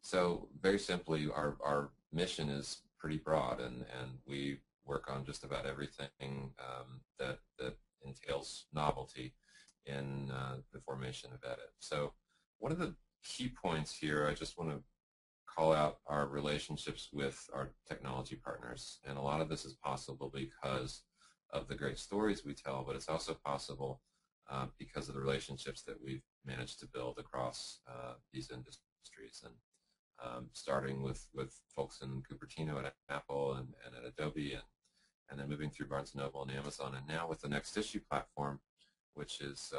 So very simply, our mission is pretty broad, and we work on just about everything that entails novelty in the formation of edit. So one of the key points here, I just want to call out our relationships with our technology partners. And a lot of this is possible because of the great stories we tell, but it's also possible because of the relationships that we've managed to build across these industries. And starting with folks in Cupertino at Apple and at Adobe, and then moving through Barnes & Noble and Amazon, and now with the Next Issue platform, which is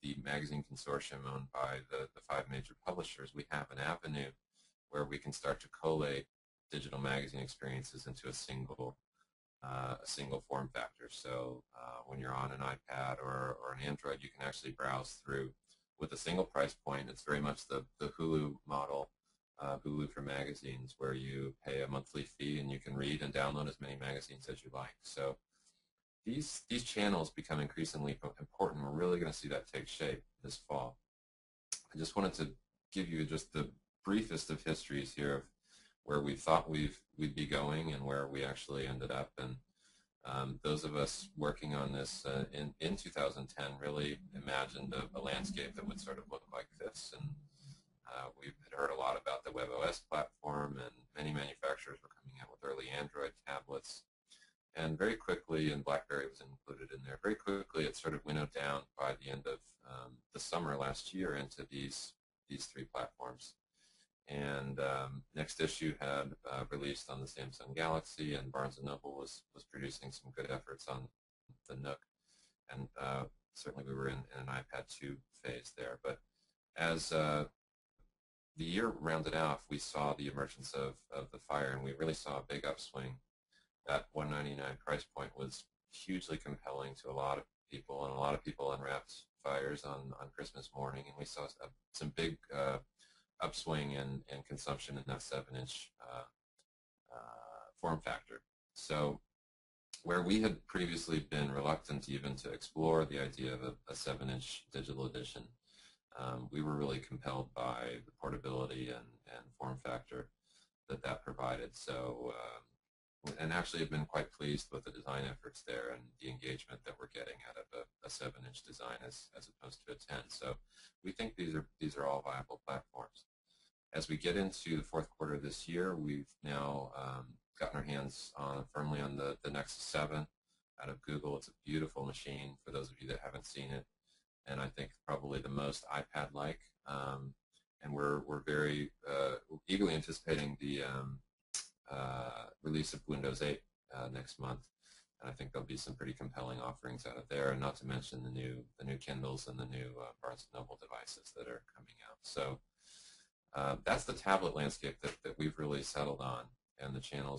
the magazine consortium owned by the five major publishers, we have an avenue where we can start to collate digital magazine experiences into a single form factor. So when you're on an iPad or an Android, you can actually browse through with a single price point. It's very much the Hulu model, Hulu for magazines, where you pay a monthly fee and you can read and download as many magazines as you like. So these channels become increasingly important. We're really going to see that take shape this fall. I just wanted to give you just the briefest of histories here of where we thought we'd be going and where we actually ended up. And those of us working on this in 2010 really imagined a landscape that would sort of look like this. And we've heard a lot about the WebOS platform, and many manufacturers were coming out with early Android tablets. And very quickly, and BlackBerry was included in there, very quickly it sort of winnowed down by the end of the summer last year into these three platforms. And Next Issue had released on the Samsung Galaxy, and Barnes & Noble was producing some good efforts on the Nook. And certainly we were in an iPad 2 phase there. But as the year rounded off, we saw the emergence of the Fire, and we really saw a big upswing. That $199 price point was hugely compelling to a lot of people, and a lot of people unwrapped Fires on Christmas morning, and we saw some big upswing in consumption in that 7-inch form factor. So where we had previously been reluctant even to explore the idea of a 7-inch digital edition, we were really compelled by the portability and form factor that provided. So and actually have been quite pleased with the design efforts there and the engagement that we're getting out of a 7-inch design as opposed to a 10. So we think these are all viable platforms. As we get into the fourth quarter of this year, we've now gotten our hands firmly on the Nexus 7 out of Google. It's a beautiful machine for those of you that haven't seen it, and I think probably the most iPad-like. And we're very eagerly anticipating the release of Windows 8 next month, and I think there'll be some pretty compelling offerings out of there, and not to mention the new Kindles and the new Barnes & Noble devices that are coming out. So that's the tablet landscape that we've really settled on, and the channels